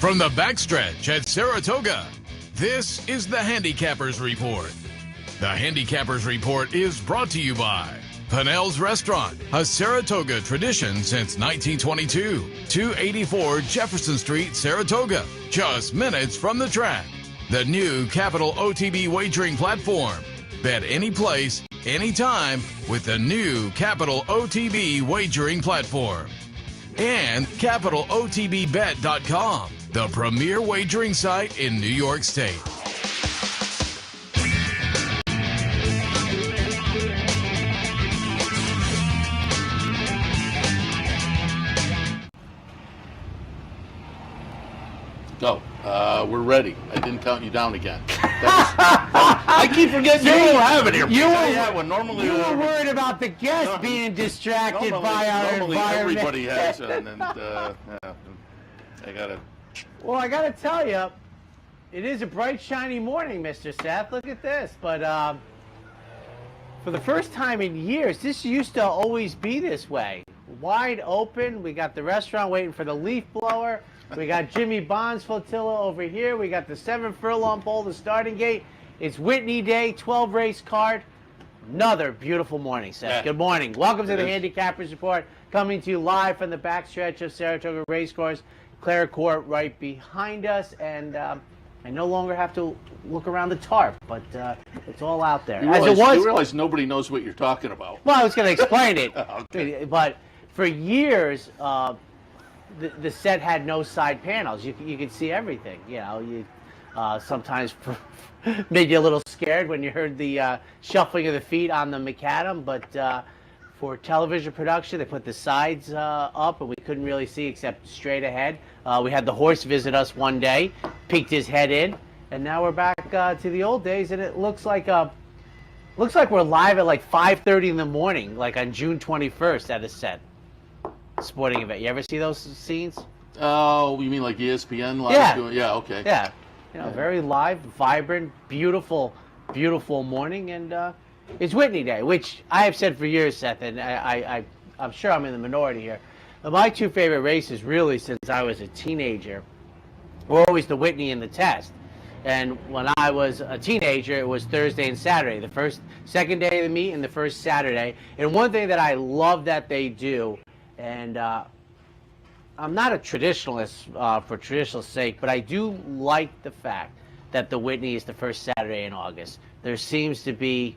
From the backstretch at Saratoga, this is the Handicappers Report. The Handicappers Report is brought to you by Pinnell's Restaurant, a Saratoga tradition since 1922. 284 Jefferson Street, Saratoga, just minutes from the track. The new Capital OTB wagering platform. Bet any place, anytime with the new Capital OTB wagering platform. And CapitalOTBBet.com, the premier wagering site in New York State. Go. We're ready. I didn't count you down again. I keep forgetting you don't have it here. You were worried about the guests being distracted by our normally environment. Everybody has it, and I gotta. Well, I gotta tell you, it is a bright, shiny morning, Mr. Seth. Look at this. But for the first time in years, this used to always be this way. Wide open. We got the restaurant waiting for the leaf blower. We got Jimmy Bond's flotilla over here. We got the 7 furlong pole, the starting gate. It's Whitney Day, 12 race card. Another beautiful morning, Seth. Yeah. Good morning. Welcome to the Handicappers Report, coming to you live from the backstretch of Saratoga Race Course. Clare Court right behind us, and I no longer have to look around the tarp, but it's all out there. You realize nobody knows what you're talking about. Well, I was going to explain it, Okay. But for years, the set had no side panels. You could see everything. You know, you sometimes made you a little scared when you heard the shuffling of the feet on the macadam, but for television production, they put the sides up, and we couldn't really see except straight ahead. We had the horse visit us one day, peeked his head in, and now we're back to the old days, and it looks like we're live at like 5:30 in the morning, like on June 21st at a set sporting event. You ever see those scenes? Oh, you mean like ESPN live? Yeah. Yeah. Okay. Yeah. You know, very live, vibrant, beautiful, beautiful morning, and it's Whitney Day, which I have said for years, Seth, and I'm sure I'm in the minority here. But my two favorite races, really, since I was a teenager, were always the Whitney and the Test. And when I was a teenager, it was Thursday and Saturday, the second day of the meet and the first Saturday. And one thing that I love that they do, and I'm not a traditionalist for traditional sake, but I do like the fact that the Whitney is the first Saturday in August. There seems to be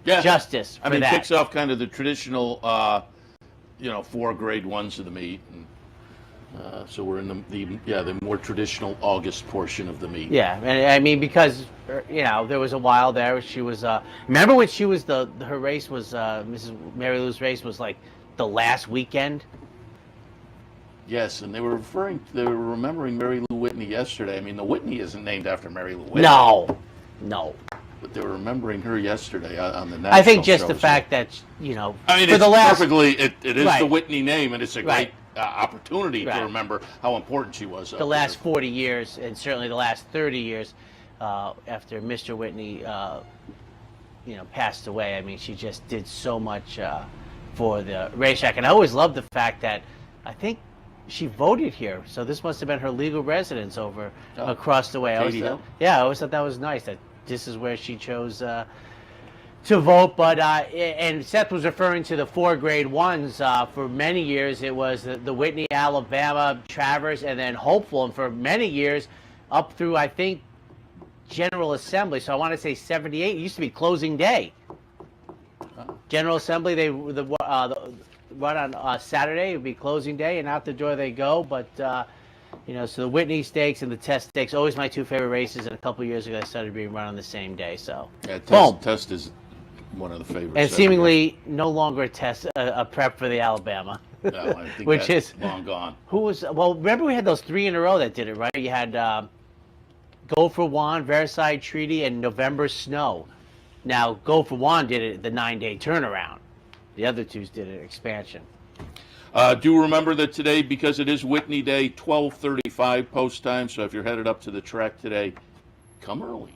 justice for that. It kicks off kind of the traditional, 4 grade ones of the meet. And, so we're in the more traditional August portion of the meet. Yeah, and I mean, because, there was a while there she was, remember when she was her race was, Mrs. Mary Lou's race was like the last weekend? Yes, and they were remembering Mary Lou Whitney yesterday. I mean, the Whitney isn't named after Mary Lou Whitney. No. But they were remembering her yesterday on the national I think just show, the fact that, I mean, for the last... perfectly, it is Right. the Whitney name, and it's a Right. great opportunity to Right. remember how important she was. The last 40 years, and certainly the last 30 years, after Mr. Whitney, passed away. I mean, she just did so much for the racetrack. And I always loved the fact that I think she voted here, so this must have been her legal residence over across the way. I always thought that was nice, that this is where she chose to vote. But and Seth was referring to the 4 grade ones. For many years, it was the Whitney, Alabama, Travers, and then Hopeful, and for many years, up through I think General Assembly. So I want to say 78. It used to be closing day. General Assembly, they run on Saturday. It would be closing day, and out the door they go. But so the Whitney Stakes and the Test Stakes, always my two favorite races. And a couple of years ago, they started being run on the same day. So Test is one of the favorites. And seemingly no longer a prep for the Alabama. No, I think which that's is long gone. Remember we had those 3 in a row that did it, right? You had Go for Juan, Versailles Treaty, and November Snow. Now, Go for Juan did it the 9-day turnaround. The other two did an expansion. Do remember that today, because it is Whitney Day, 12:35 post time. So if you're headed up to the track today, come early.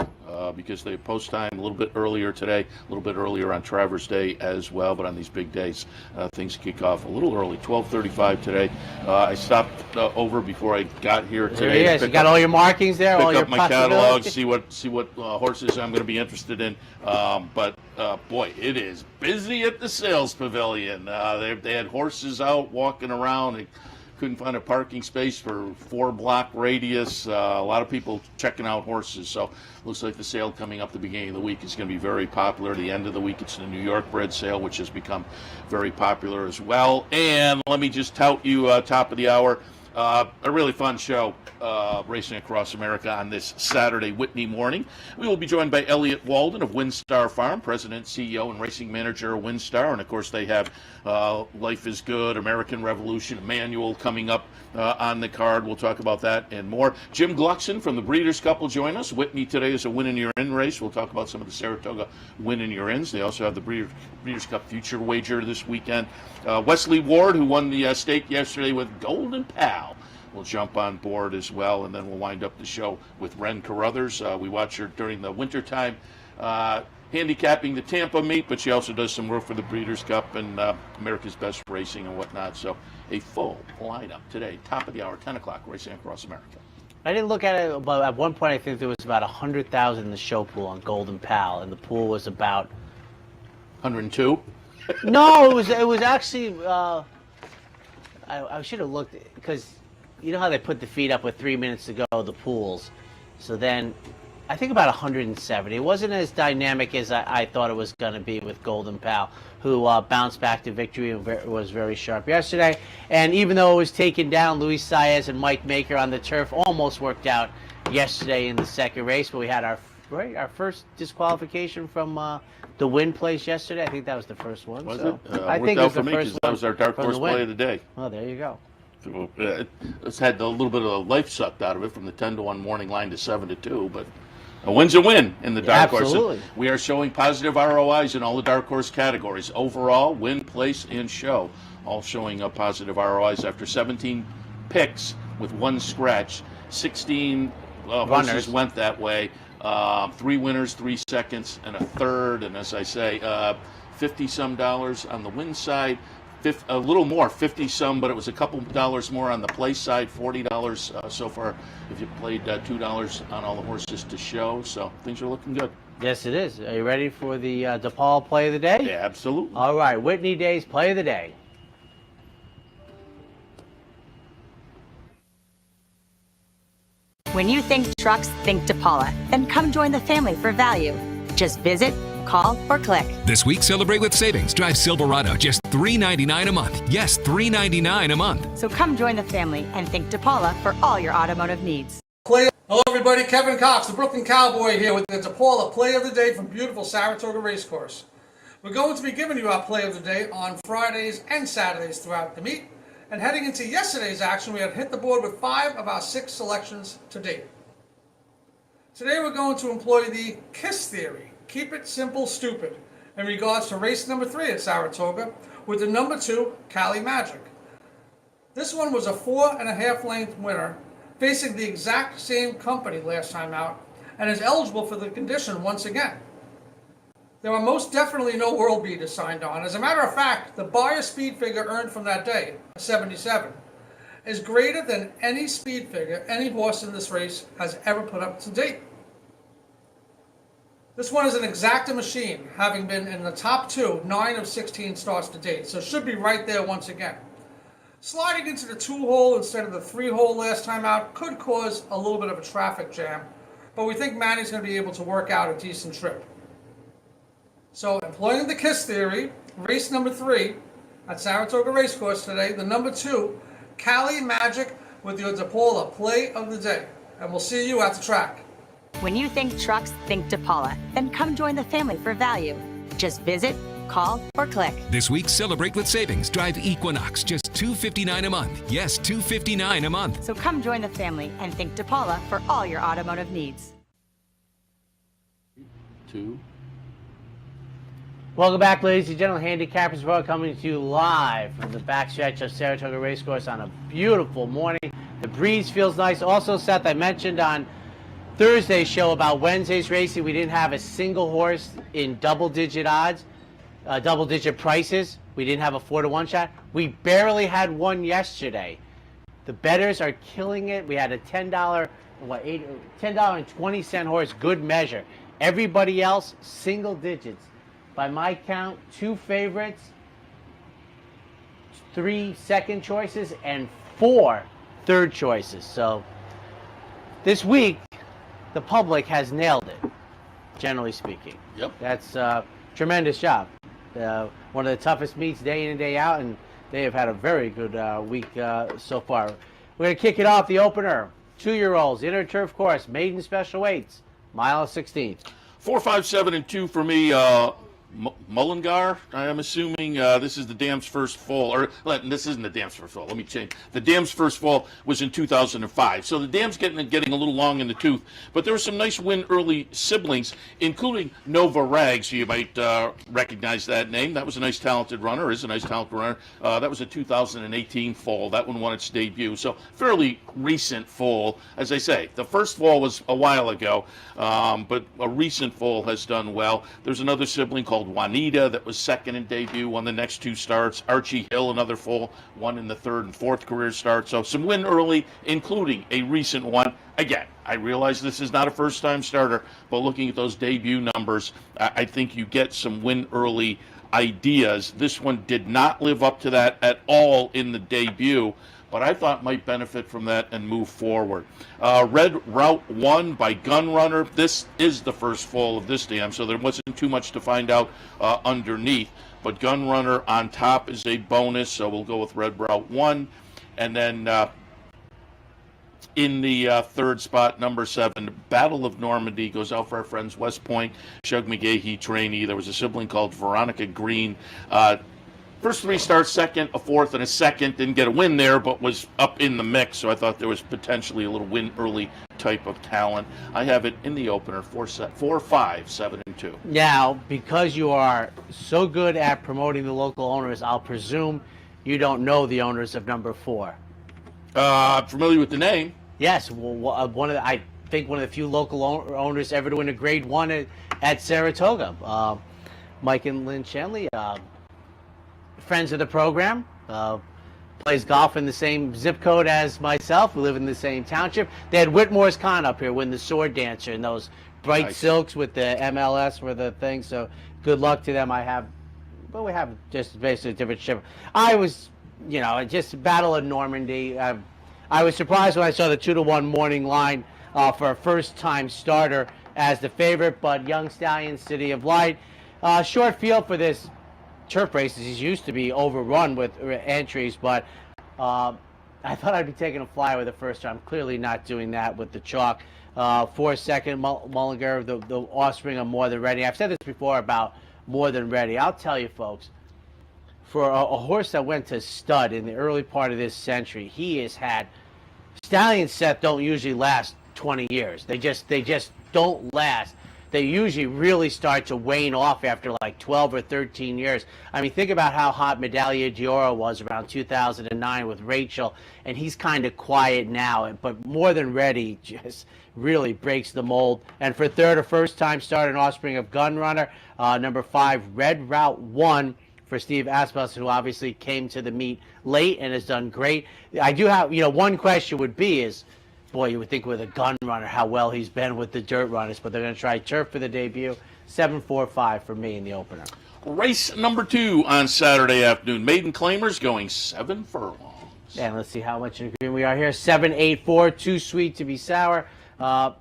because they post time a little bit earlier today, a little bit earlier on Travers Day as well. But on these big days, things kick off a little early, 12:35 today. I stopped over before I got here today. There he is. You got all your markings there, all your pick up my catalog, see what horses I'm going to be interested in. But boy, it is busy at the sales pavilion. They had horses out walking around. They couldn't find a parking space for 4-block radius. A lot of people checking out horses. So looks like the sale coming up the beginning of the week is going to be very popular. At the end of the week, it's the New York bred sale, which has become very popular as well. And let me just tout you top of the hour. A really fun show racing across America on this Saturday Whitney morning. We will be joined by Elliot Walden of WinStar Farm, President, CEO, and Racing Manager of WinStar. And, of course, they have Life is Good, American Revolution, Manual coming up on the card. We'll talk about that and more. Jim Gluckson from the Breeders' Cup will join us. Whitney today is a win-in-your-in race. We'll talk about some of the Saratoga win-in-your-ins. They also have the Breeders' Cup Future Wager this weekend. Wesley Ward, who won the stake yesterday with Golden Pal, will jump on board as well, and then we'll wind up the show with Ren Carruthers. We watch her during the wintertime handicapping the Tampa meet, but she also does some work for the Breeders' Cup and America's Best Racing and whatnot. So a full lineup today, top of the hour, 10 o'clock, racing across America. I didn't look at it, but at one point I think there was about 100,000 in the show pool on Golden Pal, and the pool was about 102. No, it was actually. I should have looked, because you know how they put the feed up with 3 minutes to go, the pools. So then, I think about 170. It wasn't as dynamic as I thought it was going to be with Golden Pal, who bounced back to victory and was very sharp yesterday. And even though it was taken down, Luis Saez and Mike Maker on the turf almost worked out yesterday in the second race. But we had our first disqualification from the win place yesterday. I think that was the first one. Was so it? I think it was the first one. That was our dark horse play of the day. Oh, there you go. So, it's had a little bit of the life sucked out of it from the 10-1 morning line to 7-2, but a win's a win in the dark horse. Absolutely. We are showing positive ROIs in all the dark horse categories. Overall, win, place, and show, all showing up positive ROIs after 17 picks with one scratch. 16 horses went that way. 3 winners, 3 seconds, and a third. And as I say, $50-some on the win side. A little more, 50-some, but it was a couple dollars more on the place side, $40 so far if you played $2 on all the horses to show. So things are looking good. Yes, it is. Are you ready for the DePaul play of the day? Yeah, absolutely. All right, Whitney Day's play of the day. When you think trucks, think DePaula. Then come join the family for value. Just visit, call, or click. This week, celebrate with savings. Drive Silverado, just $3.99 a month. Yes, $3.99 a month. So come join the family and think DePaula for all your automotive needs. Hello everybody, Kevin Cox, the Brooklyn Cowboy here with the DePaula Play of the Day from beautiful Saratoga Race Course. We're going to be giving you our Play of the Day on Fridays and Saturdays throughout the meet. And heading into yesterday's action, we had hit the board with 5 of our 6 selections to date. Today we're going to employ the KISS theory, keep it simple, stupid, in regards to race number 3 at Saratoga with the number 2, Cali Magic. This one was a 4.5 length winner, facing the exact same company last time out, and is eligible for the condition once again. There are most definitely no world beaters signed on. As a matter of fact, the Bayer speed figure earned from that day, 77, is greater than any speed figure any horse in this race has ever put up to date. This one is an exacta machine, having been in the top 2, 9 of 16 starts to date, so should be right there once again. Sliding into the 2-hole instead of the 3-hole last time out could cause a little bit of a traffic jam, but we think Manny's going to be able to work out a decent trip. So, employing the KISS theory, race number 3 at Saratoga Race Course today, the number 2, Cali Magic, with your DePaula Play of the Day. And we'll see you at the track. When you think trucks, think DePaula. Then come join the family for value. Just visit, call, or click. This week, celebrate with savings. Drive Equinox, just $259 a month. Yes, $259 a month. So come join the family and think DePaula for all your automotive needs. 2. Welcome back, ladies and gentlemen. Handicappers Report coming to you live from the backstretch of Saratoga Race Course on a beautiful morning. The breeze feels nice. Also, Seth, I mentioned on Thursday's show about Wednesday's racing. We didn't have a single horse in double-digit odds, double-digit prices. We didn't have a 4-to-1 shot. We barely had one yesterday. The bettors are killing it. We had a $10.20 horse, Good Measure. Everybody else, single digits. By my count, 2 favorites, 3 second choices, and 4 third choices. So this week, the public has nailed it, generally speaking. Yep. That's a tremendous job. One of the toughest meets day in and day out, and they have had a very good week so far. We're going to kick it off, the opener. 2-year-olds, inner turf course, maiden special weights, mile 16th. 4, 5, 7, and 2 for me. Mullingar, I am assuming. This is the dam's first fall, or this isn't the dam's first fall. Let me change. The dam's first fall was in 2005, so the dam's getting a little long in the tooth. But there were some nice win early siblings, including Nova Rags. You might recognize that name. That was a nice talented runner. Is a nice talented runner. That was a 2018 fall. That one won its debut. So fairly recent fall. As I say, the first fall was a while ago, but a recent fall has done well. There's another sibling called Juanita that was second in debut, won the next 2 starts. Archie Hill, another full, won in the 3rd and 4th career start. So some win early, including a recent one. Again, I realize this is not a first-time starter, but looking at those debut numbers, I think you get some win early ideas. This one did not live up to that at all in the debut, but I thought might benefit from that and move forward. Red Route 1 by Gun Runner. This is the first fall of this dam, so there wasn't too much to find out underneath. But Gun Runner on top is a bonus, so we'll go with Red Route 1. And then in the 3rd spot, number 7, Battle of Normandy goes out for our friends West Point, Shug McGahee trainee. There was a sibling called Veronica Green. First 3 starts, second, a 4th, and a 2nd. Didn't get a win there, but was up in the mix, so I thought there was potentially a little win early type of talent. I have it in the opener, 4, 5, 7, and 2. Now, because you are so good at promoting the local owners, I'll presume you don't know the owners of number 4. I'm familiar with the name. Yes, well, I think one of the few local owners ever to win a Grade 1 at Saratoga. Mike and Lynn Shanley, friends of the program, plays golf in the same zip code as myself. We live in the same township. They had Whitmore's Con up here win the Sword Dancer and those bright silks with the MLS were the thing. So good luck to them. We have just basically a different ship. I was, just Battle of Normandy. I was surprised when I saw the 2-to-1 morning line for a first-time starter as the favorite, but Young Stallion, City of Light. Short field for this turf races. He's used to be overrun with entries, but I thought I'd be taking a flyer with the first time. Clearly not doing that with the chalk. 4 second, Mullinger, the offspring of More Than Ready. I've said this before about More Than Ready. I'll tell you, folks, for a horse that went to stud in the early part of this century, he has had stallions. Seth don't usually last 20 years. They just don't last. They usually really start to wane off after like 12 or 13 years. I mean, think about how hot Medaglia d'Oro was around 2009 with Rachel, and he's kind of quiet now. But More Than Ready just really breaks the mold. And for third, a first-time starter, an offspring of Gun Runner, number 5, Red Route 1 for Steve Aspas, who obviously came to the meet late and has done great. I do have, one question would be is, boy, you would think with a Gun Runner how well he's been with the dirt runners, but they're going to try turf for the debut. 7-4-5 for me in the opener. Race number 2 on Saturday afternoon. Maiden Claimers going 7 furlongs. And let's see how much in agreement we are here. 7-8-4, too sweet to be sour. 12-1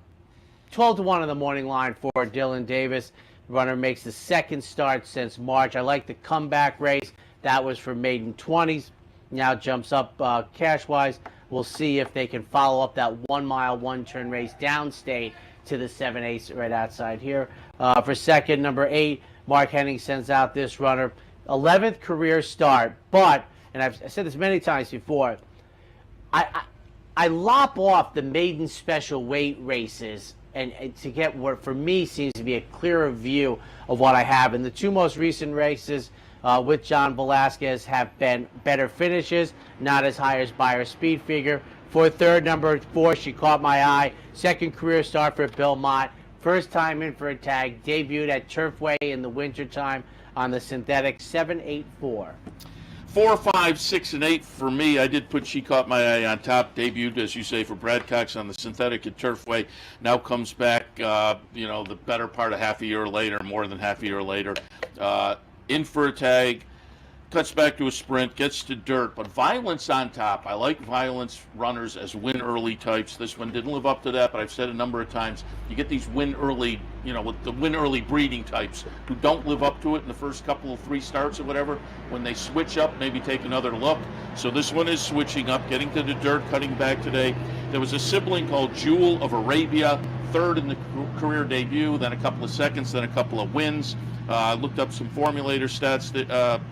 on the morning line for Dylan Davis. Runner makes the second start since March. I like the comeback race. That was for maiden 20s. Now jumps up cash-wise. We'll see if they can follow up that 1 mile, 1 turn race downstate to the 7/8 right outside here. For second, number 8, Mark Henning sends out this runner. 11th career start, but, and I've said this many times before, I lop off the maiden special weight races and to get what for me seems to be a clearer view of what I have. And the 2 most recent races with John Velasquez have been better finishes, not as high as Beyer speed figure. For third, number 4, She Caught My Eye. Second career start for Bill Mott. First time in for a tag. Debuted at Turfway in the wintertime on the synthetic 7-8-4. 4, 5, 6, and 8 for me. I did put She Caught My Eye on top. Debuted, as you say, for Brad Cox on the synthetic at Turfway. Now comes back, the better part of half a year later, more than half a year later. In for a tag. Cuts back to a sprint, gets to dirt, but Violence on top. I like Violence runners as win early types. This one didn't live up to that, but I've said a number of times, you get these win early, with the win early breeding types who don't live up to it in the first couple of 3 starts or whatever. When they switch up, maybe take another look. So this one is switching up, getting to the dirt, cutting back today. There was a sibling called Jewel of Arabia, third in the career debut, then a couple of seconds, then a couple of wins. I looked up some formulator stats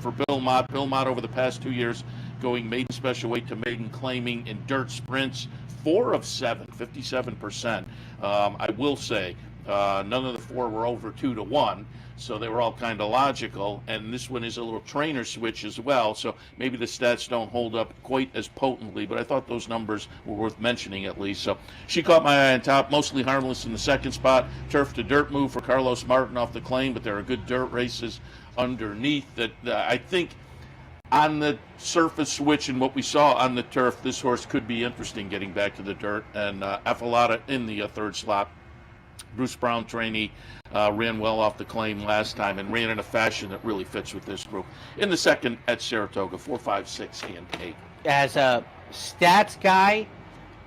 for Bill Mott. Bill Mott over the past 2 years going maiden special weight to maiden claiming in dirt sprints, 4 of 7, 57%. I will say none of the 4 were over 2-1, so they were all kind of logical. And this one is a little trainer switch as well, so maybe the stats don't hold up quite as potently, but I thought those numbers were worth mentioning at least. So She Caught My Eye on top, mostly harmless in the second spot. Turf to dirt move for Carlos Martin off the claim, but there are good dirt races underneath that I think on the surface switch and what we saw on the turf, this horse could be interesting getting back to the dirt. And Affalata in the third slot. Bruce Brown trainee, ran well off the claim last time and ran in a fashion that really fits with this group. In the second at Saratoga, 4, 5, 6, and 8. As a stats guy,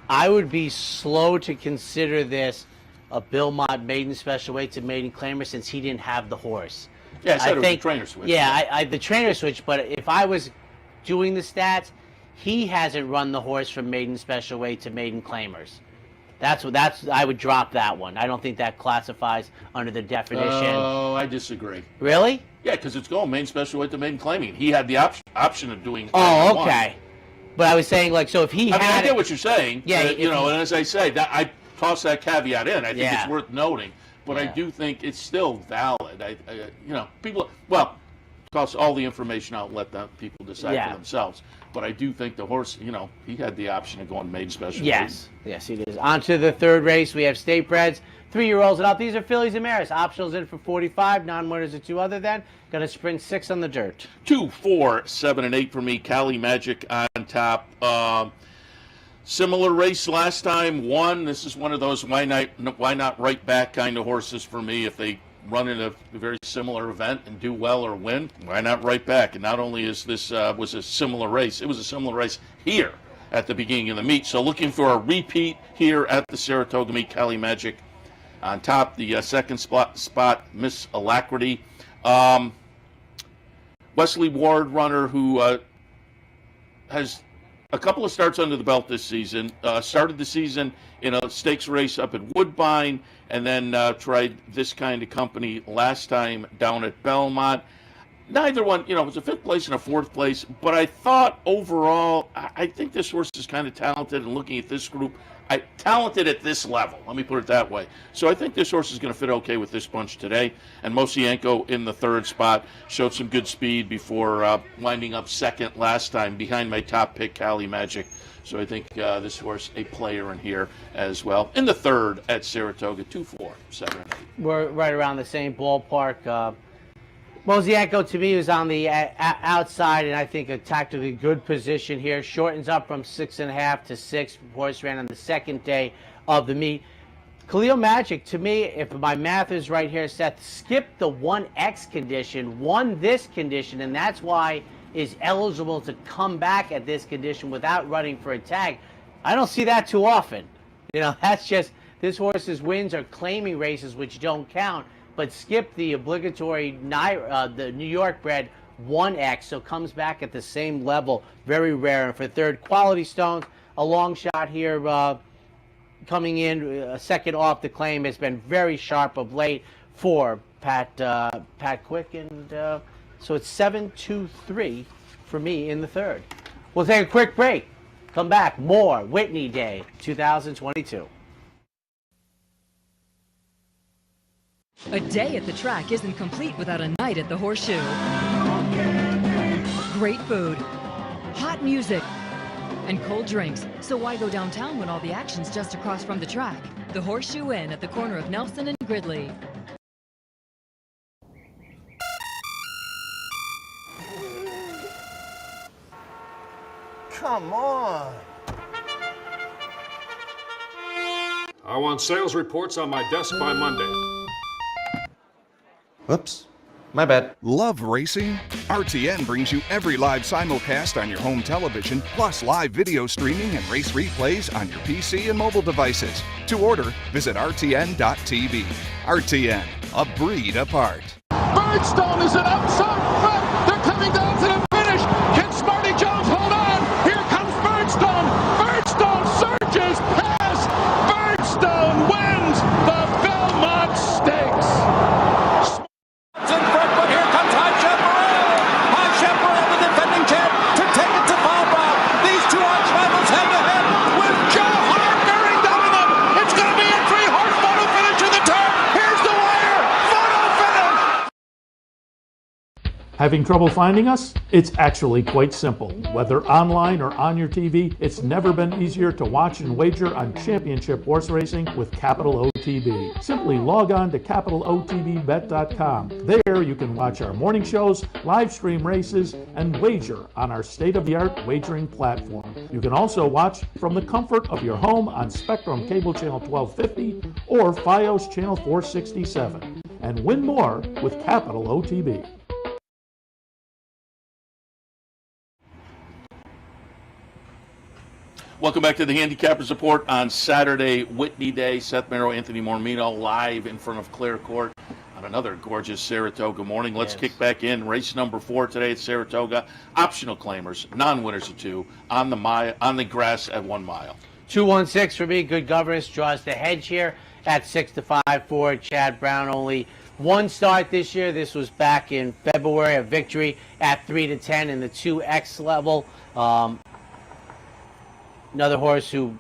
I would be slow to consider this a Bill Mott maiden special weight to maiden claimer since he didn't have the horse. Yeah, I said it was a trainer switch. Yeah, the trainer switch, but if I was doing the stats, he hasn't run the horse from maiden special weight to maiden claimers. I would drop that one. I don't think that classifies under the definition. Oh, I disagree. Really? Yeah, because it's going maiden special weight to maiden claiming. He had the option of doing. Oh, okay. But I was saying, so if he had, I get what you're saying. Yeah, and as I say, that I toss that caveat in. I think it's worth noting, but I do think it's still valid. People. Well, toss all the information out and let people decide for themselves. But I do think the horse, he had the option of going maiden special. Yes, he did. On to the third race. We have state breds, 3-year-olds and up. These are fillies and mares. Optionals in for 45. Non-winners are 2 other than. Going to sprint 6 on the dirt. 2, 4, 7, and 8 for me. Cali Magic on top. Similar race last time. 1. This is one of those why not right back kind of horses for me. If they run in a very similar event and do well or win, why not right back? And not only is this was a similar race, it was a similar race here at the beginning of the meet. So looking for a repeat here at the Saratoga meet. Cali Magic on top. The second spot, Miss Alacrity. Wesley Ward runner who has a couple of starts under the belt this season. Started the season in a stakes race up at Woodbine, and then tried this kind of company last time down at Belmont. Neither one, it was a 5th place and a 4th place, but I thought overall, I think this horse is kind of talented, and looking at this group, talented at this level, let me put it that way. So I think this horse is going to fit okay with this bunch today. And Mosienko in the 3rd spot showed some good speed before winding up 2nd last time behind my top pick, Cali Magic. So I think this horse a player in here as well. In the 3rd at Saratoga, 2, 4, 7, and 8. We're right around the same ballpark. Mosienko to me was on the outside, and I think a tactically good position here. Shortens up from 6.5 to 6. Horse ran on the 2nd day of the meet. Khalil Magic, to me, if my math is right here, Seth, skipped the 1X condition, won this condition, and that's why is eligible to come back at this condition without running for a tag. I don't see that too often. That's just this horse's wins are claiming races which don't count, but skip the obligatory the New York bred 1X, so comes back at the same level. Very rare. And for 3rd, Quality Stones, a long shot here, coming in a 2nd off the claim, has been very sharp of late for Pat Quick, and so it's 7-2-3 for me in the 3rd. We'll take a quick break. Come back. More Whitney Day 2022. A day at the track isn't complete without a night at the Horseshoe. Great food, hot music, and cold drinks. So why go downtown when all the action's just across from the track? The Horseshoe Inn at the corner of Nelson and Gridley. Come on. I want sales reports on my desk by Monday. Whoops. My bad. Love racing? RTN brings you every live simulcast on your home television, plus live video streaming and race replays on your PC and mobile devices. To order, visit rtn.tv. RTN, a breed apart. Birdstone is an outside front. They're coming down to the finish. Can Smarty Jones hold on? Here comes Birdstone. Birdstone surges past. Birdstone wins the Belmont Stakes. In front, but here comes High Chaparral. High Chaparral, the defending champ, to take it to Bob. These two arch rivals head to head with Joe Hart bearing down on them. It's going to be a three-horse photo finish in the turn. Here's the wire. Photo finish. Having trouble finding us? It's actually quite simple. Whether online or on your TV, it's never been easier to watch and wager on championship horse racing with Capital OTB. Simply log on to capitalotbbet.com. There you can watch our morning shows, live stream races, and wager on our state-of-the-art wagering platform. You can also watch from the comfort of your home on Spectrum Cable Channel 1250 or Fios Channel 467, and win more with Capital OTB. Welcome back to the Handicappers Report on Saturday, Whitney Day. Seth, Merrow, Anthony Mormino live in front of Clare Court on another gorgeous Saratoga morning. Let's kick back in. Race number 4 today at Saratoga. Optional claimers, non-winners of 2, on the grass at 1 mile. 2-1-6 for me. Good Governance draws the hedge here at 6-5 for Chad Brown. Only one start this year. This was back in February, a victory at 3-10 in the 2X level. Another horse who,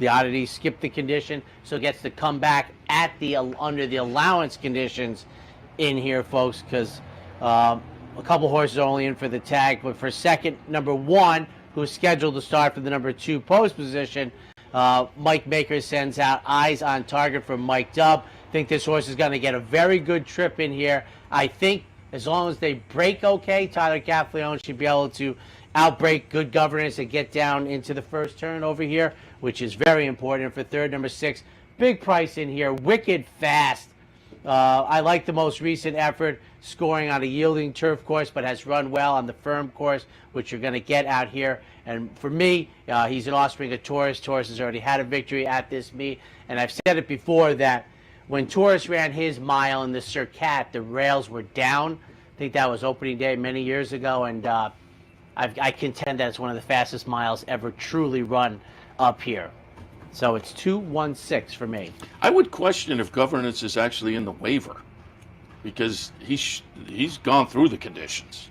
the oddity, skipped the condition, so gets to come back at the under the allowance conditions in here, folks, because a couple horses are only in for the tag. But for second, number 1, who's scheduled to start for the number 2 post position, Mike Maker sends out Eyes on Target for Mike Dubb. I think this horse is going to get a very good trip in here. I think as long as they break okay, Tyler Caffleone should be able to outbreak Good Governance and get down into the first turn over here, which is very important. For third, number 6, big price in here, Wicked Fast. I like the most recent effort, scoring on a yielding turf course, but has run well on the firm course, which you're going to get out here. And for me, he's an offspring of Taurus. Taurus has already had a victory at this meet, and I've said it before that when Taurus ran his mile in the Circat, the rails were down. I think that was opening day many years ago, and I contend that it's one of the fastest miles ever truly run up here. So it's 2-1-6 for me. I would question if Governance is actually in the waiver, because he's gone through the conditions.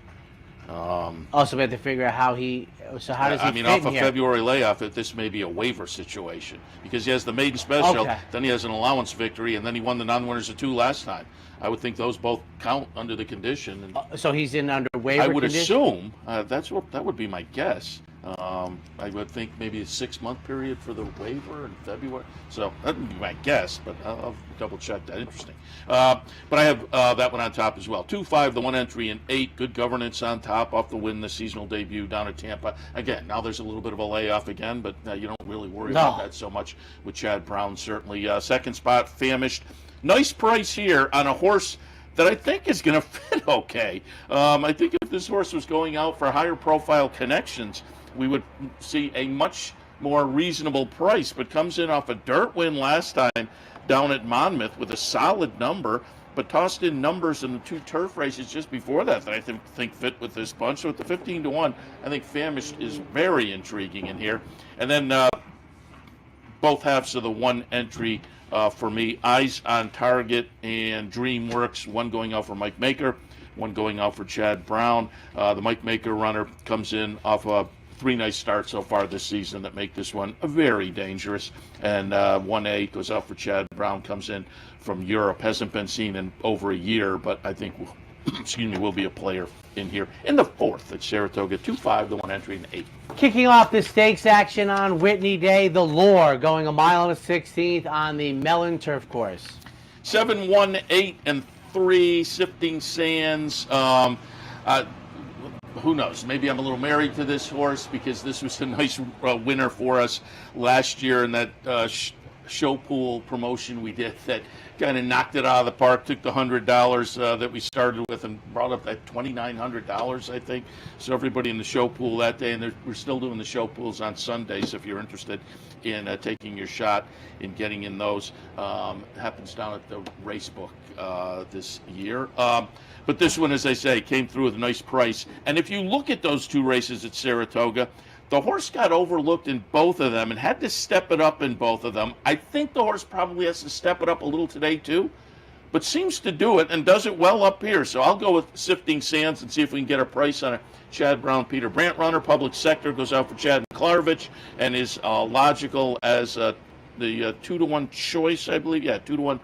Also, we have to figure out how he. So how does he? I mean, fit off in a here? February layoff, this may be a waiver situation, because he has the maiden special, then he has an allowance victory, and then he won the non-winners of 2 last time. I would think those both count under the condition. And so he's in under waiver. I would condition? assume that would be my guess. I would think maybe a 6-month period for the waiver in February. So that would be my guess, but I'll double check that. Interesting. But I have that one on top as well. 2-5, the 1 entry, and 8. Good Governance on top, off the win, the seasonal debut down at Tampa. Again, now there's a little bit of a layoff again, but you don't really worry about that so much with Chad Brown, certainly. Second spot, Famished. Nice price here on a horse that I think is going to fit okay. I think if this horse was going out for higher profile connections, we would see a much more reasonable price, but comes in off a dirt win last time down at Monmouth with a solid number, but tossed in numbers in the 2 turf races just before that I think fit with this bunch. So at the 15-1, I think Famished is very intriguing in here. And then both halves of the 1 entry for me, Eyes on Target and DreamWorks, one going out for Mike Maker, one going out for Chad Brown. The Mike Maker runner comes in off a 3 nice starts so far this season that make this one very dangerous. And 1A goes out for Chad Brown, comes in from Europe, hasn't been seen in over a year, but I think excuse me, will be a player in here in the 4th at Saratoga. 2-5, the 1 entry, and 8. Kicking off the stakes action on Whitney Day, the Lure going a mile and a 16th on the Mellon Turf Course. 7, 1, 8, and 3, Sifting Sands. Who knows? Maybe I'm a little married to this horse because this was a nice winner for us last year in that show pool promotion we did that kind of knocked it out of the park, took the $100 that we started with and brought up that $2,900, I think. So everybody in the show pool that day, and we're still doing the show pools on Sundays if you're interested in taking your shot in getting in those. Happens down at the race book this year. But this one, as I say, came through with a nice price. And if you look at those 2 races at Saratoga, the horse got overlooked in both of them and had to step it up in both of them. I think the horse probably has to step it up a little today too, but seems to do it and does it well up here. So I'll go with Sifting Sands and see if we can get a price on it. Chad Brown, Peter Brandt runner. Public Sector goes out for Chad Klarovich and is logical as the 2-to-1 choice, I believe. Yeah, 2-to-1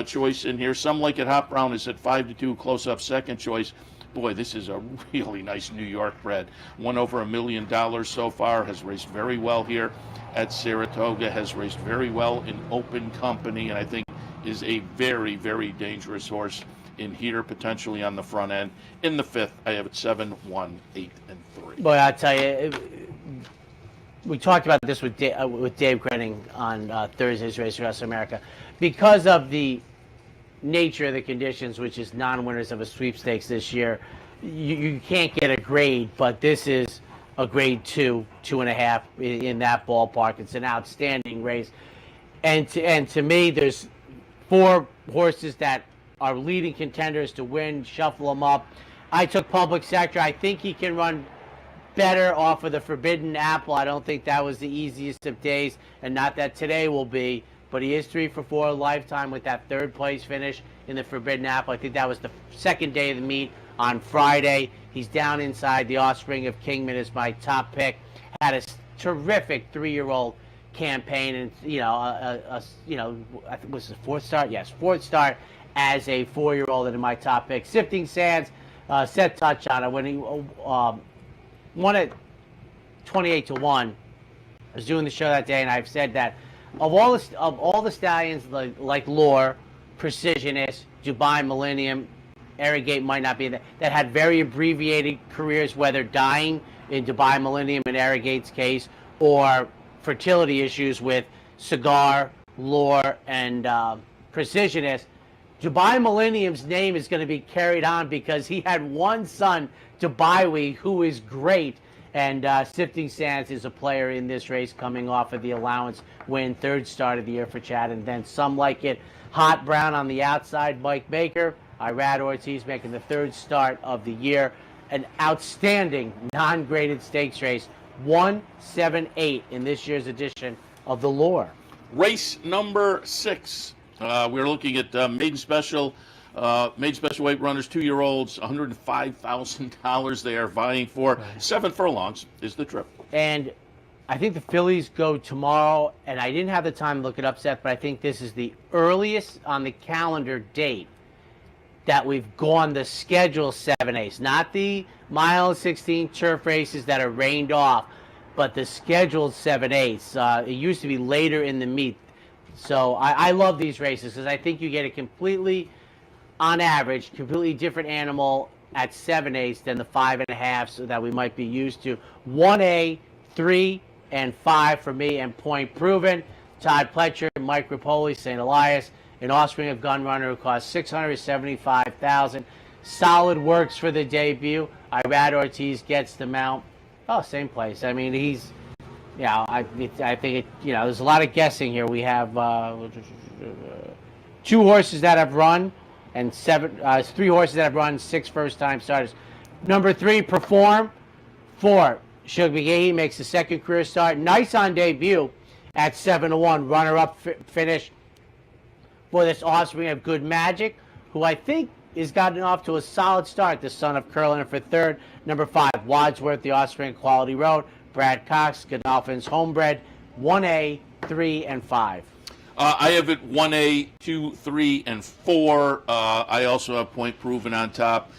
choice in here. Some Like It Hot Brown is at 5-2, close up second choice. Boy, this is a really nice New York bred. Won over $1 million so far, has raced very well here at Saratoga, has raced very well in open company, and I think is a very, very dangerous horse in here, potentially on the front end. In the 5th, I have it 7, 1, 8, and 3. Boy, I tell you, we talked about this with Dave Grenning on Thursday's Race Across America. Because of the nature of the conditions, which is non-winners of a sweepstakes this year, you can't get a grade, but this is a grade 2, 2.5 in that ballpark. It's an outstanding race. And to me, there's 4 horses that are leading contenders to win. Shuffle them up. I took Public Sector. I think he can run better off of the Forbidden Apple. I don't think that was the easiest of days, and not that today will be. But he is 3 for 4 lifetime with that 3rd place finish in the Forbidden Apple. I think that was the 2nd day of the meet on Friday. He's down inside. The Offspring of Kingman is my top pick. Had a terrific 3-year-old campaign, and I think it was the 4th start. Yes, 4th start as a 4-year-old, and in my top pick. Sifting Sands, Seth touched on it when he won at 28-1. I was doing the show that day, and I've said that of all the stallions like Lure, Precisionist, Dubai Millennium, Arrogate might not be that had very abbreviated careers, whether dying in Dubai Millennium in Arrogate's case or fertility issues with Cigar, Lure, and Precisionist. Dubai Millennium's name is going to be carried on because he had one son, Dubaiwi, who is great. And Sifting Sands is a player in this race coming off of the allowance win, 3rd start of the year for Chad. And then Some Like It Hot Brown on the outside, Mike Baker. Irad Ortiz making the 3rd start of the year. An outstanding non-graded stakes race, 1-7-8 in this year's edition of the Lure. Race number 6. We're looking at maiden special weight runners, 2-year-olds, $105,000 they are vying for. Right. 7 furlongs is the trip. And I think the fillies go tomorrow, and I didn't have the time to look it up, Seth, but I think this is the earliest on the calendar date that we've gone the scheduled 7/8, not the mile and 16 turf races that are rained off, but the scheduled 7/8. It used to be later in the meet. So I love these races because I think you get a completely, on average, completely different animal at 7/8 than the 5.5 that we might be used to. 1A, 3, and 5 for me, and point proven. Todd Pletcher, Mike Rapoli, St. Elias, an Offspring of Gun Runner who cost $675,000. Solid works for the debut. Irad Ortiz gets the mount. Oh, same place. I mean, he's, I think there's a lot of guessing here. We have 2 horses that have run, and 3 horses that have run, 6 first-time starters. Number 3, Perform. 4, Shug McGahee makes the 2nd career start. Nice on debut at 7-1. Runner-up finish for this Offspring of Good Magic, who I think has gotten off to a solid start. The son of Curlin for 3rd. Number 5, Wadsworth, the Offspring of Quality Road. Brad Cox, Godolphin's Homebred. 1A, 3, and 5. I have it 1A, 2, 3, and 4. I also have Point Proven on top,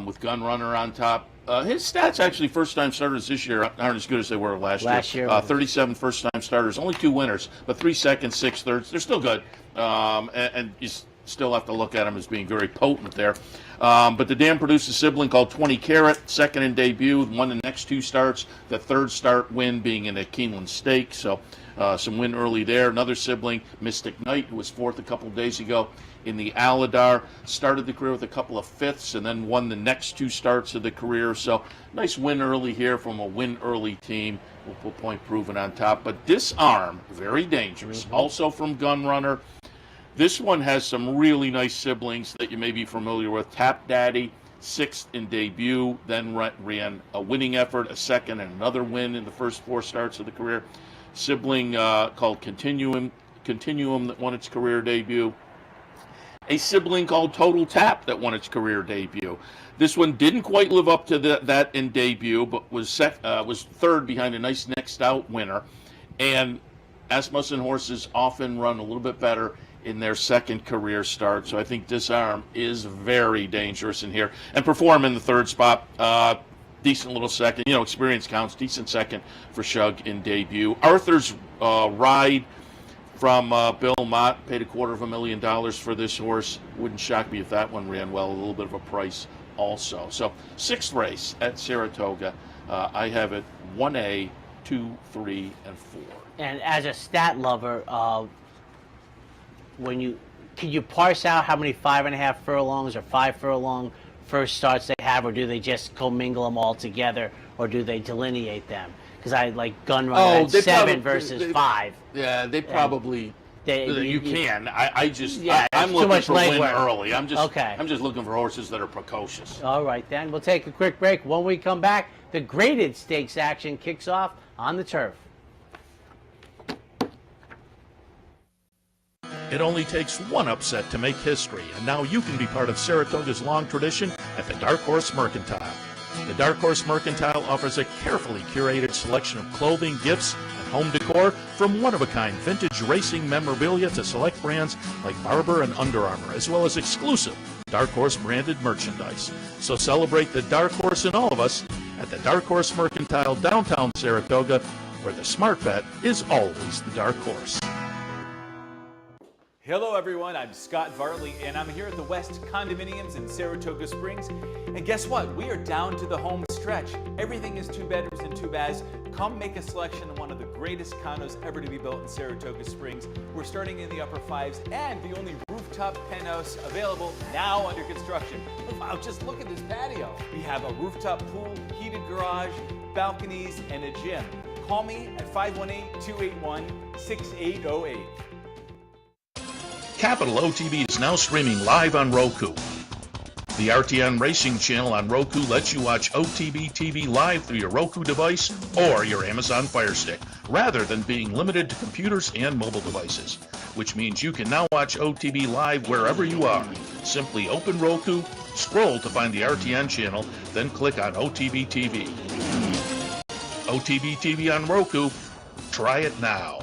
with Gun Runner on top. His stats, actually, first-time starters this year aren't as good as they were last year. 37 first-time starters, only 2 winners, but 3 seconds, 6 thirds. They're still good, and you still have to look at them as being very potent there. But the dam produced a sibling called 20 Carat, second in debut, won the next 2 starts, the third start win being in a Keeneland Stake, so some win early there. Another sibling, Mystic Knight, who was 4th a couple of days ago in the Aladar, started the career with a couple of 5ths and then won the next 2 starts of the career. So nice win early here from a win early team. We'll put Point Proven on top. But Disarm, very dangerous, also from Gun Runner. This one has some really nice siblings that you may be familiar with. Tap Daddy, 6th in debut, then ran a winning effort, a second, and another win in the first 4 starts of the career. Sibling called Continuum that won its career debut. A sibling called Total Tap that won its career debut. This one didn't quite live up to that in debut, but was 3rd behind a nice next out winner. And Asmussen horses often run a little bit better in their second career start, so I think Disarm is very dangerous in here. And Perform in the 3rd spot. Decent little second. Experience counts. Decent second for Shug in debut. Arthur's Ride from Bill Mott, paid $250,000 for this horse. Wouldn't shock me if that one ran well. A little bit of a price also. So 6th race at Saratoga. I have it 1A, 2, 3, and 4. And as a stat lover, can you parse out how many 5.5 furlongs or 5 furlong first starts they have, or do they just commingle them all together, or do they delineate them? Because I like Gun Runner at 7 versus 5. Yeah, they probably. I'm too looking much for win legwork. early. I'm just looking for horses that are precocious. All right, then we'll take a quick break. When we come back, the graded stakes action kicks off on the turf. It only takes one upset to make history, and now you can be part of Saratoga's long tradition at the Dark Horse Mercantile. The Dark Horse Mercantile offers a carefully curated selection of clothing, gifts, and home decor, from one-of-a-kind vintage racing memorabilia to select brands like Barber and Under Armour, as well as exclusive Dark Horse branded merchandise. So celebrate the Dark Horse in all of us at the Dark Horse Mercantile, downtown Saratoga, where the smart bet is always the Dark Horse. Hello everyone, I'm Scott Vartley and I'm here at the West Condominiums in Saratoga Springs. And guess what? We are down to the home stretch. Everything is 2 bedrooms and 2 baths. Come make a selection of one of the greatest condos ever to be built in Saratoga Springs. We're starting in the upper 5s and the only rooftop penthouse available now under construction. Wow, just look at this patio. We have a rooftop pool, heated garage, balconies, and a gym. Call me at 518-281-6808. Capital OTB is now streaming live on Roku. The RTN Racing channel on Roku lets you watch OTB TV live through your Roku device or your Amazon Fire Stick, rather than being limited to computers and mobile devices, which means you can now watch OTB live wherever you are. Simply open Roku, scroll to find the RTN channel, then click on OTB TV. OTB TV on Roku. Try it now.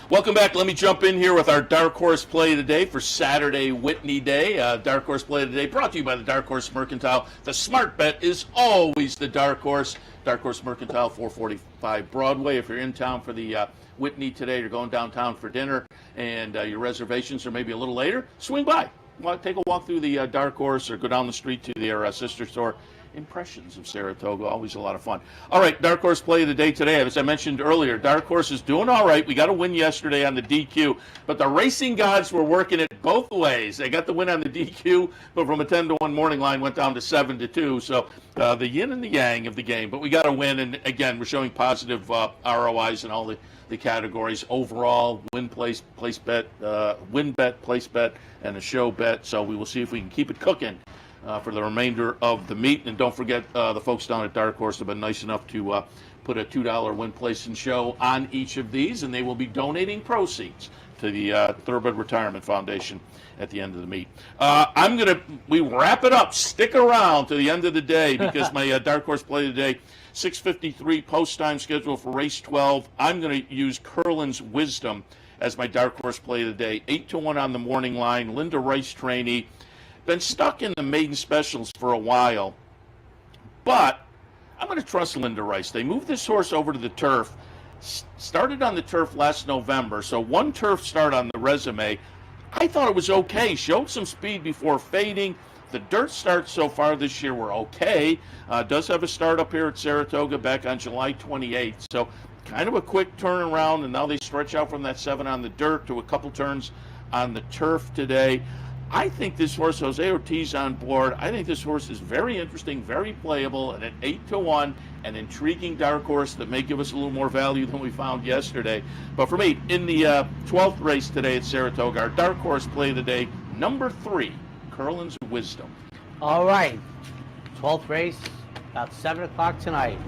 Welcome back. Let me jump in here with our Dark Horse Play of the Day for Saturday, Whitney Day. Dark Horse Play of the Day brought to you by the Dark Horse Mercantile. The smart bet is always the Dark Horse. Dark Horse Mercantile, 445 Broadway. If you're in town for the Whitney today, you're going downtown for dinner, and your reservations are maybe a little later, swing by. Take a walk through the Dark Horse or go down the street to their sister store. Impressions of Saratoga, always a lot of fun. All right, Dark Horse Play of the Day today. As I mentioned earlier, Dark Horse is doing all right. We got a win yesterday on the DQ, but the racing gods were working it both ways. They got the win on the DQ, but from a 10-1 morning line went down to 7-2. So the yin and the yang of the game. But we got a win, and again, we're showing positive ROIs in all the categories. Overall, win, place bet, win bet, place bet, and a show bet. So we will see if we can keep it cooking for the remainder of the meet. And don't forget, the folks down at Dark Horse have been nice enough to put a $2 win, place, and show on each of these, and they will be donating proceeds to the Thoroughbred Retirement Foundation at the end of the meet. We wrap it up. Stick around to the end of the day, because my Dark Horse Play today 6:53 post time schedule for race 12. I'm going to use Curlin's Wisdom as my dark horse play of the day. 8-1 on the morning line. Linda Rice trainee. Been stuck in the maiden specials for a while, but I'm going to trust Linda Rice. They moved this horse over to the turf. Started on the turf last November, so one turf start on the resume. I thought it was okay. Showed some speed before fading. The dirt starts so far this year were okay. Does have a start up here at Saratoga back on July 28th. So kind of a quick turnaround, and now they stretch out from that 7 on the dirt to a couple turns on the turf today. I think this horse, Jose Ortiz on board, I think this horse is very interesting, very playable, and at 8-1, an intriguing dark horse that may give us a little more value than we found yesterday. But for me, in the 12th race today at Saratoga, our dark horse play of the day, number 3, Curlin's Wisdom. All right, 12th race, about 7 o'clock tonight,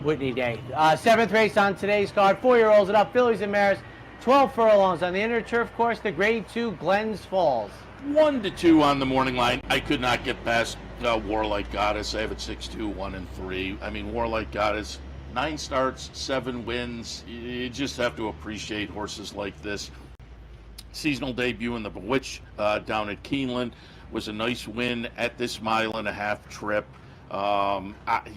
Whitney Day. 7th race on today's card, 4-year-olds and up, fillies and mares, 12 furlongs on the inner turf course, the Grade 2 Glens Falls. 1-2 on the morning line. I could not get past Warlike Goddess. I have it 6-2, 1-3. I mean, Warlike Goddess, 9 starts, 7 wins. You just have to appreciate horses like this. Seasonal debut in the Bewitch down at Keeneland was a nice win at this 1.5-mile trip.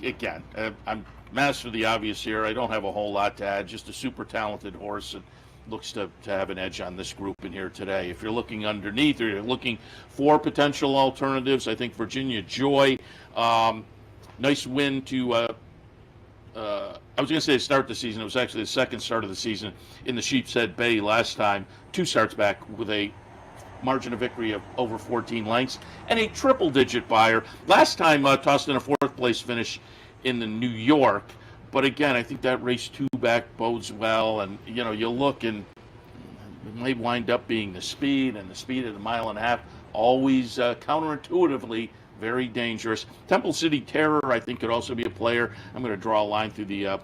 Again, I'm master of the obvious here. I don't have a whole lot to add. Just a super talented horse, and looks to have an edge on this group in here today. If you're looking underneath or you're looking for potential alternatives, I think Virginia Joy, nice win to, I was going to say start the season. It was actually the second start of the season in the Sheep's Head Bay last time. 2 starts back with a margin of victory of over 14 lengths and a triple-digit buyer. Last time tossed in a 4th place finish in the New York. But again, I think that race 2 back bodes well, and you look and it may wind up being the speed, and the speed at 1.5 miles, always counterintuitively very dangerous. Temple City Terror, I think, could also be a player. I'm going to draw a line through the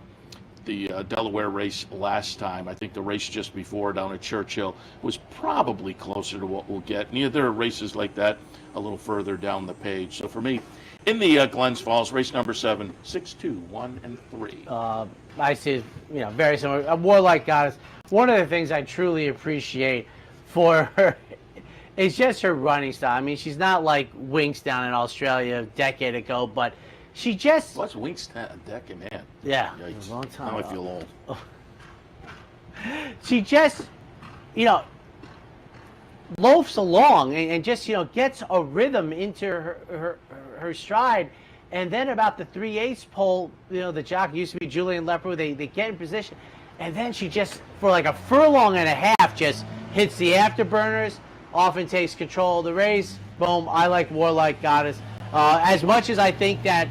Delaware race last time. I think the race just before down at Churchill was probably closer to what we'll get. And there are races like that a little further down the page. So for me, in the Glens Falls, race number 7, 6-2, 1-3. I see, very similar. A Warlike Goddess. One of the things I truly appreciate for her is just her running style. I mean, she's not like Winks down in Australia a decade ago, but she just... What's Winks a decade, man? Yeah, Yikes. a long time Now ago. I feel old. She just, loafs along and just, gets a rhythm into her stride. And then about the 3/8 pole, the jockey used to be Julian Leproux, they get in position. And then she just, for like a furlong and a half, just hits the afterburners, often takes control of the race. Boom, I like Warlike Goddess. As much as I think that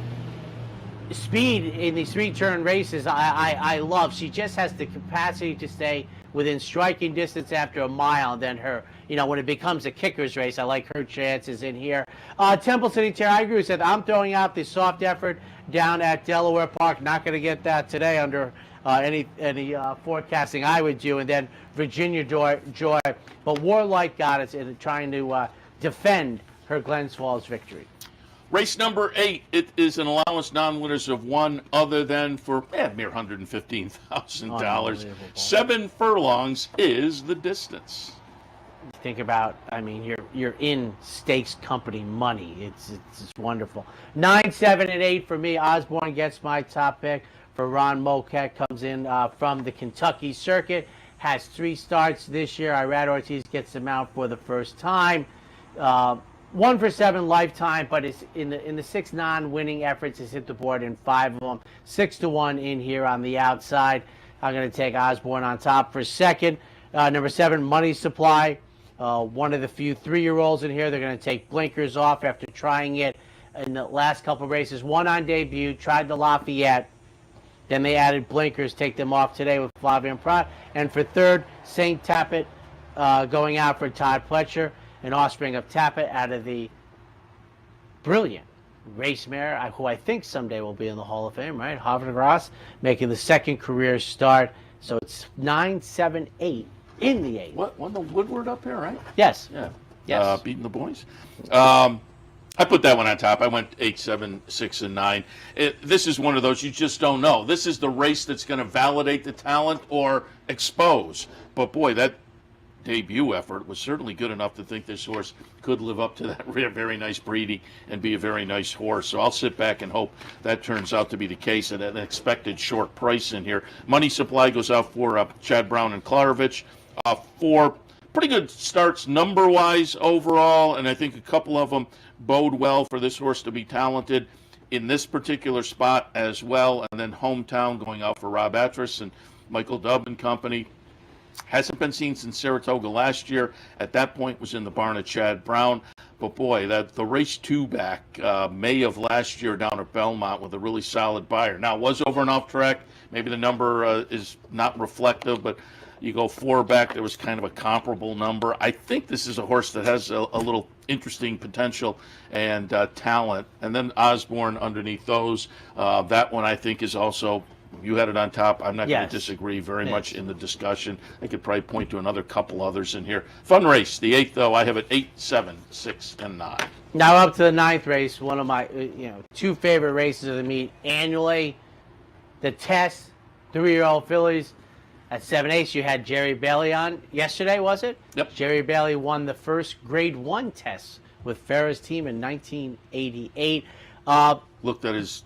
speed in these 3-turn races, I love. She just has the capacity to stay within striking distance after 1 mile. And then her, when it becomes a kicker's race, I like her chances in here. Temple City Terror, I agree with Seth. I'm throwing out the soft effort down at Delaware Park. Not going to get that today under any forecasting I would do. And then Virginia Joy. But Warlike Goddess in trying to defend her Glens Falls victory. Race number 8, it is an allowance non-winners of 1 other than for mere $115,000. 7 furlongs is the distance. Think about, you're in stakes company money. It's wonderful. 9, 7, and 8 for me. Osborne gets my top pick. For Ron Moquette, comes in from the Kentucky circuit. Has 3 starts this year. Irad Ortiz gets him out for the first time. 1 for 7 lifetime, but it's in the 6 non-winning efforts. Has hit the board in 5 of them. 6-1 in here on the outside. I'm going to take Osborne on top for second. Number 7, Money Supply. One of the few 3-year-olds in here. They're going to take blinkers off after trying it in the last couple races. 1 on debut, tried the Lafayette. Then they added blinkers, take them off today with Flavian Prat. And for third, St. Tappet going out for Todd Pletcher. An offspring of Tappet out of the brilliant race mare, who I think someday will be in the Hall of Fame, right? Havre de Grace, making the 2nd career start. So it's 9, 7, 8 in the 8. What? Won the Woodward up here, right? Yes. Yeah. Yes. Beating the boys. I put that one on top. I went 8, 7, 6, and 9. This is one of those you just don't know. This is the race that's going to validate the talent or expose. But boy, that debut effort was certainly good enough to think this horse could live up to that very nice breeding and be a very nice horse. So I'll sit back and hope that turns out to be the case at an expected short price in here. Money supply goes out for Chad Brown and Klarovich. 4 pretty good starts number-wise overall, and I think a couple of them bode well for this horse to be talented in this particular spot as well. And then Hometown going out for Rob Atras and Michael Dubb and company. Hasn't been seen since Saratoga last year. At that point was in the barn of Chad Brown. But boy, that the race 2 back May of last year down at Belmont with a really solid buyer. Now, it was over and off track. Maybe the number is not reflective, but you go 4 back, there was kind of a comparable number. I think this is a horse that has a little interesting potential and talent. And then Osborne underneath those. That one I think is also, you had it on top. I'm not going to disagree very much in the discussion. I could probably point to another couple others in here. Fun race. The 8th, though, I have it 8, 7, 6, and 9. Now up to the 9th race, one of my 2 favorite races of the meet annually. The Test, 3-year-old fillies. At 7/8, you had Jerry Bailey on yesterday, was it? Yep. Jerry Bailey won the first Grade 1 test with Farah's team in 1988. Looked at his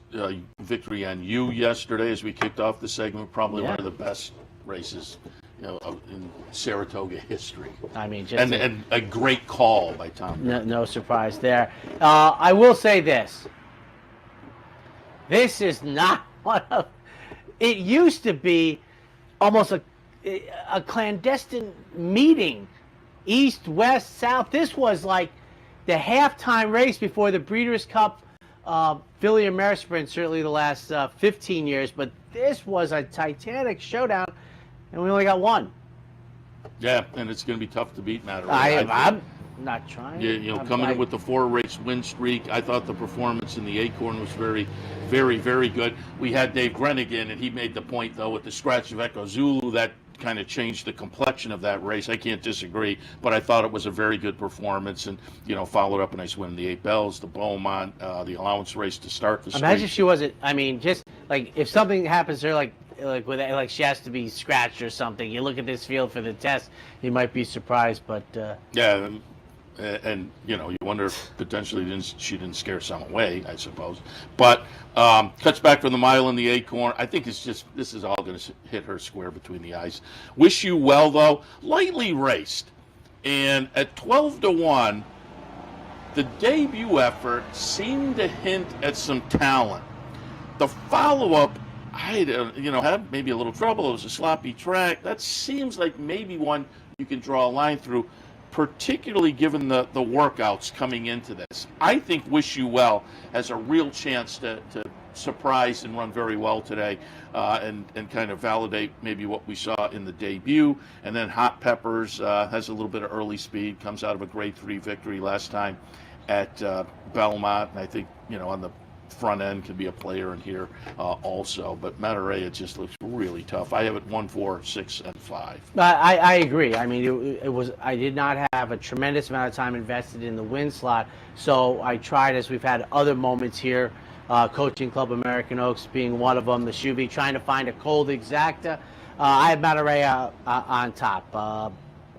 victory on you yesterday as we kicked off the segment. Probably one of the best races in Saratoga history. I mean, just and a great call by Tom. No surprise there. I will say this. This is not one of... It used to be almost a clandestine meeting, east, west, south. This was like the halftime race before the Breeders' Cup filly and mare sprint, certainly the last 15 years. But this was a titanic showdown, and we only got one. Yeah, and it's going to be tough to beat, Matt. I'm not trying. Coming in with the 4-race win streak, I thought the performance in the Acorn was very, very, very good. We had Dave Grenigan, and he made the point, though, with the scratch of Echo Zulu, that kind of changed the complexion of that race. I can't disagree, but I thought it was a very good performance, and followed up a nice win in the 8 Bells, the Beaumont, the allowance race to start the streak. Imagine if she wasn't. I mean, just like if something happens to her, like she has to be scratched or something. You look at this field for the Test, you might be surprised, but yeah. And you wonder if potentially she didn't scare some away, I suppose. But cuts back from the mile in the Acorn. I think this is all going to hit her square between the eyes. Wish You Well, though, lightly raced, and at 12-1, the debut effort seemed to hint at some talent. The follow-up, I had maybe a little trouble. It was a sloppy track. That seems like maybe one you can draw a line through, particularly given the workouts coming into this. I think Wish You Well has a real chance to surprise and run very well today and kind of validate maybe what we saw in the debut. And then Hot Peppers has a little bit of early speed, comes out of a Grade 3 victory last time at Belmont. And I think, on the front end can be a player in here also. But Monterey, it just looks really tough. I have it 1, 4, 6, and 5. I agree. I mean, it was. I did not have a tremendous amount of time invested in the win slot, so I tried, as we've had other moments here, Coaching Club American Oaks being one of them, the Shuby, trying to find a cold exacta. I have Monterey on top.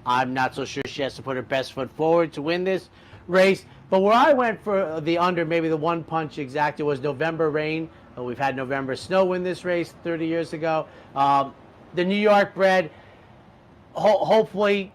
I'm not so sure she has to put her best foot forward to win this race. But where I went for the under, maybe the one punch exacta, was November Rain. We've had November Snow win this race 30 years ago. The New York bred hopefully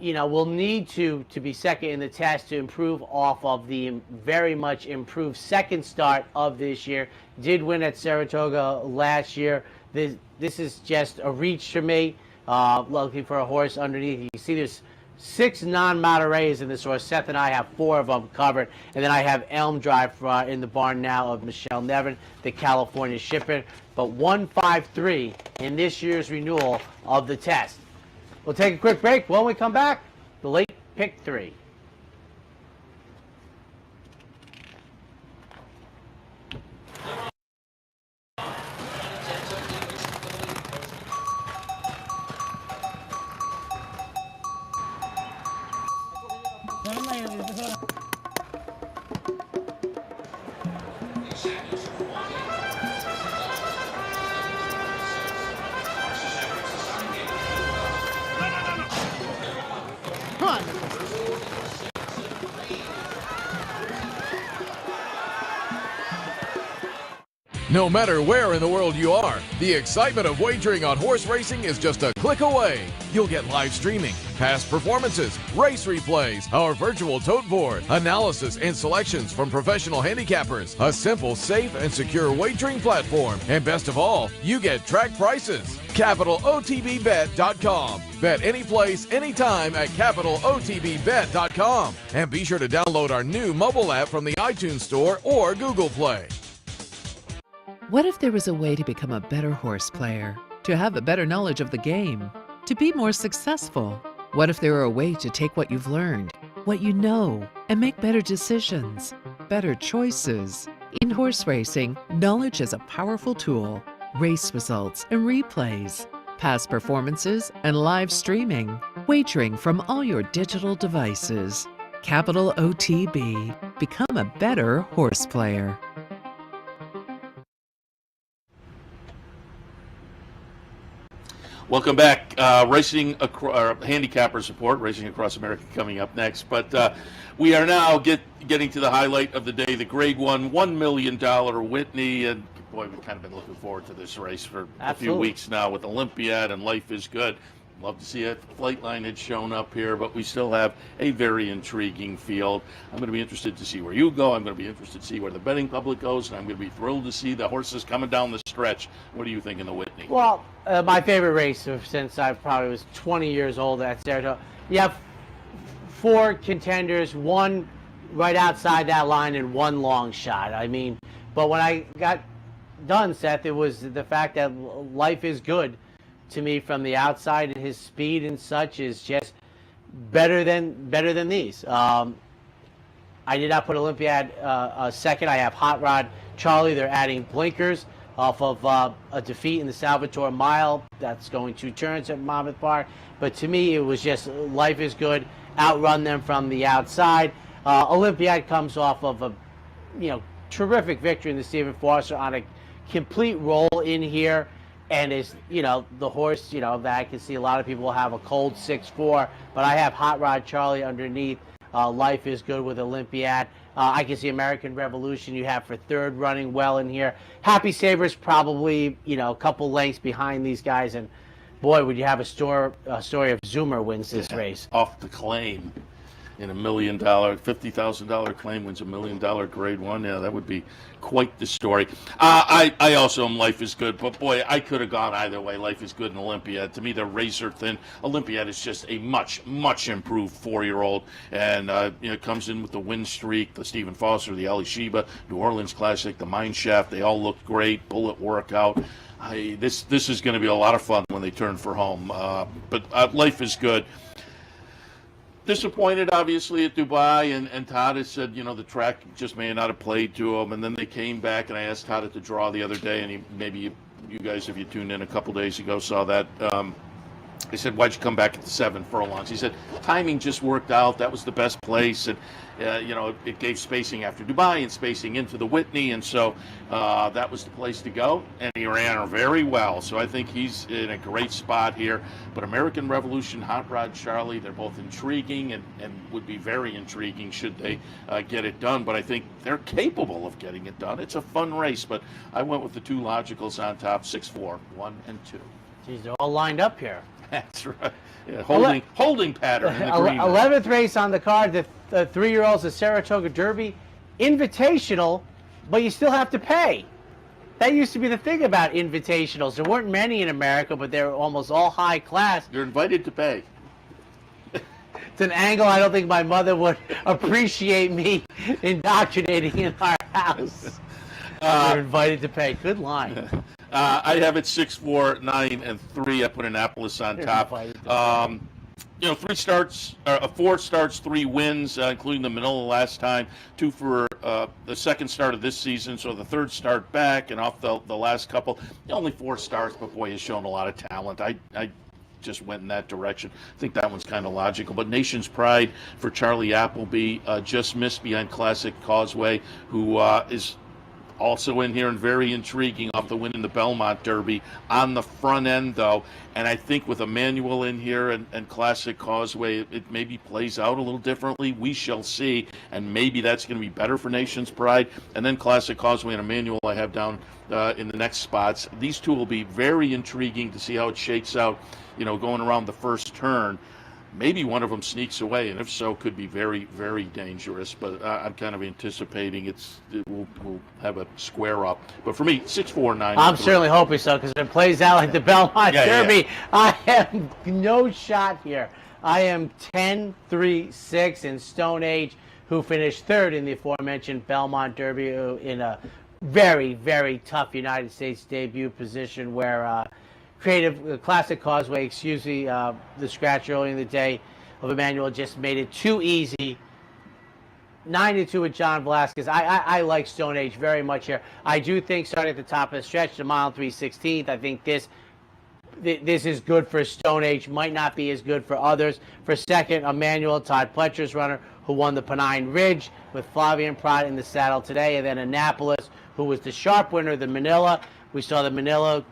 will need to be second in the Test to improve off of the very much improved second start of this year. Did win at Saratoga last year. This is just a reach for me. Looking for a horse underneath. You can see there's 6 non-Monterey's in this horse. Seth and I have 4 of them covered. And then I have Elm Drive in the barn now of Michelle Nevin, the California shipper. But 153 in this year's renewal of the Test. We'll take a quick break. When we come back, the late pick 3. No matter where in the world you are, the excitement of wagering on horse racing is just a click away. You'll get live streaming, past performances, race replays, our virtual tote board, analysis and selections from professional handicappers, a simple, safe, and secure wagering platform, and best of all, you get track prices. CapitalOTBBet.com. Bet any place, anytime at CapitalOTBBet.com. And be sure to download our new mobile app from the iTunes Store or Google Play. What if there was a way to become a better horse player, to have a better knowledge of the game, to be more successful? What if there were a way to take what you've learned, what you know, and make better decisions, better choices? In horse racing, knowledge is a powerful tool. Race results and replays, past performances and live streaming, wagering from all your digital devices. Capital OTB. Become a better horse player. Welcome back. Handicappers Report, Racing Across America, coming up next. But we are now getting to the highlight of the day, the Grade 1 $1 million Whitney. And boy, we've kind of been looking forward to this race for a few weeks now with Olympiad and Life is Good. Love to see it. Flightline had shown up here, but we still have a very intriguing field. I'm going to be interested to see where you go. I'm going to be interested to see where the betting public goes, and I'm going to be thrilled to see the horses coming down the stretch. What do you think in the Whitney? Well, my favorite race since I probably was 20 years old at Saratoga. You have 4 contenders, 1 right outside that line and 1 long shot. I mean, but when I got done, Seth, it was the fact that Life is Good to me from the outside, and his speed and such is just better than these. I did not put Olympiad second. I have Hot Rod Charlie. They're adding blinkers off of a defeat in the Salvatore Mile. That's going 2 turns at Monmouth Park. But to me, it was just Life is Good, outrun them from the outside. Olympiad comes off of a terrific victory in the Stephen Foster on a complete roll in here. And is, the horse, that I can see a lot of people will have a cold 6-4, but I have Hot Rod Charlie underneath. Life is Good with Olympiad. I can see American Revolution you have for 3rd running well in here. Happy Saber's probably, a couple lengths behind these guys. And boy, would you have a story of Zoomer wins this race. Off the claim in $1 million, $50,000 claim wins $1 million Grade 1. Yeah, that would be quite the story. I also am Life is Good, but boy, I could have gone either way. Life is Good and Olympiad. To me, they're razor thin. Olympiad is just a much improved 4-year-old, and comes in with the win streak, the Stephen Foster, the Ali Sheba, New Orleans Classic, the Mine Shaft. They all look great. Bullet workout. This is going to be a lot of fun when they turn for home. But Life is Good. Disappointed, obviously, at Dubai, and Todd has said, the track just may not have played to him. And then they came back, and I asked Todd at the draw the other day, and you guys, if you tuned in a couple days ago, saw that. They said, why'd you come back at the 7 furlongs? He said, timing just worked out. That was the best place. And, it gave spacing after Dubai and spacing into the Whitney. And so that was the place to go. And he ran very well. So I think he's in a great spot here. But American Revolution, Hot Rod Charlie, they're both intriguing and would be very intriguing should they get it done. But I think they're capable of getting it done. It's a fun race. But I went with the 2 logicals on top, 6-4, 1 and 2. Geez, they're all lined up here. That's right. Yeah, holding pattern in the green. 11th race on the card, the 3-year-olds, the Saratoga Derby. Invitational, but you still have to pay. That used to be the thing about invitationals. There weren't many in America, but they're almost all high class. You're invited to pay. It's an angle I don't think my mother would appreciate me indoctrinating in our house. You're invited to pay. Good line. I have it 6-4, 9 and 3. I put Annapolis on top. 3 starts, 4 starts, 3 wins, including the Manila last time. 2 for the second start of this season, so the 3rd start back, and off the last couple. Only 4 starts, but boy, has shown a lot of talent. I just went in that direction. I think that one's kind of logical. But Nation's Pride for Charlie Appleby just missed behind Classic Causeway, who is Also in here and very intriguing off the win in the Belmont Derby on the front end, though. And I think with Emmanuel in here and Classic Causeway, it maybe plays out a little differently. We shall see. And maybe that's going to be better for Nation's Pride. And then Classic Causeway and Emmanuel I have down in the next spots. These two will be very intriguing to see how it shakes out, going around the first turn. Maybe one of them sneaks away, and if so, could be very, very dangerous. But I'm kind of anticipating we'll have a square up. But for me, 6-4-9. I'm certainly hoping so, because if it plays out like the Belmont Derby, I have no shot here. I am 10-3-6 in Stone Age, who finished third in the aforementioned Belmont Derby in a very, very tough United States debut position where Classic Causeway, excuse me, the scratch early in the day of Emmanuel just made it too easy. 9-2 with John Velasquez. I like Stone Age very much here. I do think starting at the top of the stretch, the mile 3/16, I think this is good for Stone Age. Might not be as good for others. For second, Emmanuel, Todd Pletcher's runner, who won the Pennine Ridge with Flavian Prat in the saddle today. And then Annapolis, who was the sharp winner of the Manila. We saw the Manila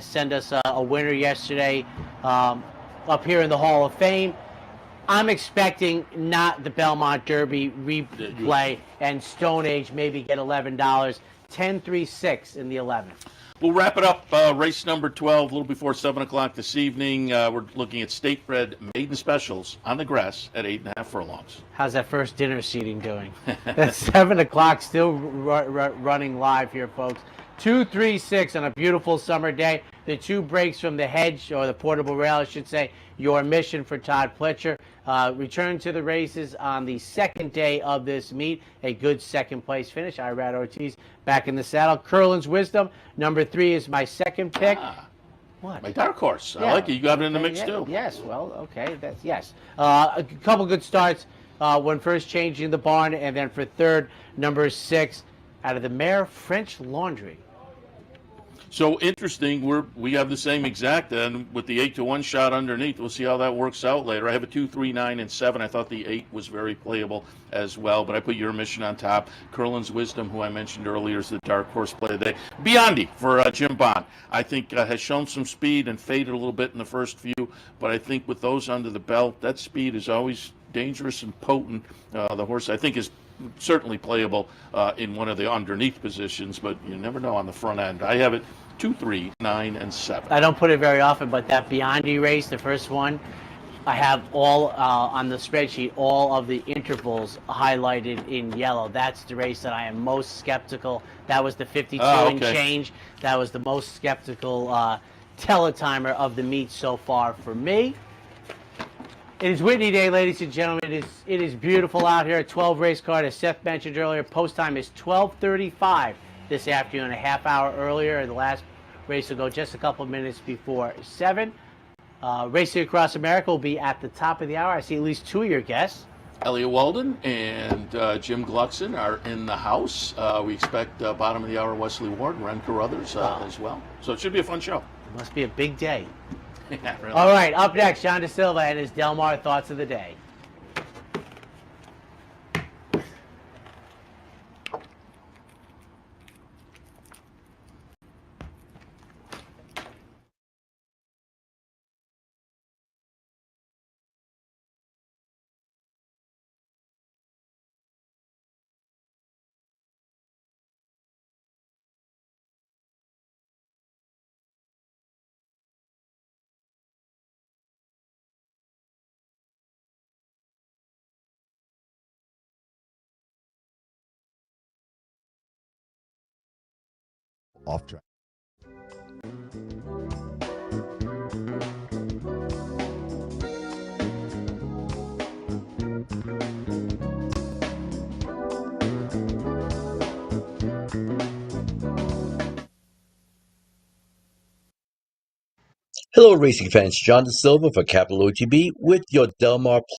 send us a winner yesterday up here in the Hall of Fame. I'm expecting not the Belmont Derby replay and Stone Age maybe get $11. 10-3-6 in the 11th. We'll wrap it up. Race number 12, a little before 7 o'clock this evening. We're looking at state-bred maiden specials on the grass at 8.5 furlongs. How's that first dinner seating doing? At 7 o'clock, still running live here, folks. 2-3-6 on a beautiful summer day. The two breaks from the hedge, or the portable rail, I should say, your mission for Todd Pletcher. Return to the races on the second day of this meet. A good second place finish. Irad Ortiz back in the saddle. Curlin's Wisdom, number 3, is my second pick. What? My dark horse. I like it. You got it in the mix, too. Yes, well, okay. Yes. A couple good starts when first changing the barn, and then for third, number 6, out of the mare French Laundry. So interesting. We have the same exact, and with the 8-1 shot underneath, we'll see how that works out later. I have a 2, 3, 9, and 7. I thought the 8 was very playable as well, but I put your mission on top. Curlin's Wisdom, who I mentioned earlier, is the dark horse play of the day. Biondi for Jim Bond, I think has shown some speed and faded a little bit in the first few, but I think with those under the belt, that speed is always dangerous and potent. The horse, I think, is certainly playable in one of the underneath positions, but you never know on the front end. I have it 2, 3, 9, and 7. I don't put it very often, but that Biondi race, the first one, I have all on the spreadsheet, all of the intervals highlighted in yellow. That's the race that I am most skeptical. That was the 52 and change. That was the most skeptical teletimer of the meet so far for me. It is Whitney Day, ladies and gentlemen. It is beautiful out here. 12 race card, as Seth mentioned earlier. Post time is 12:35 this afternoon, a half hour earlier. The last race will go just a couple minutes before 7. Racing across America will be at the top of the hour. I see at least 2 of your guests. Elliot Walden and Jim Gluckson are in the house. We expect bottom of the hour Wesley Ward, Ren Carruthers as well. So it should be a fun show. It must be a big day. Yeah, really. All right, up next, John DeSilva and his Del Mar Thoughts of the Day. Off track. Hello, racing fans. John DeSilva for Capital OTB with your Del Mar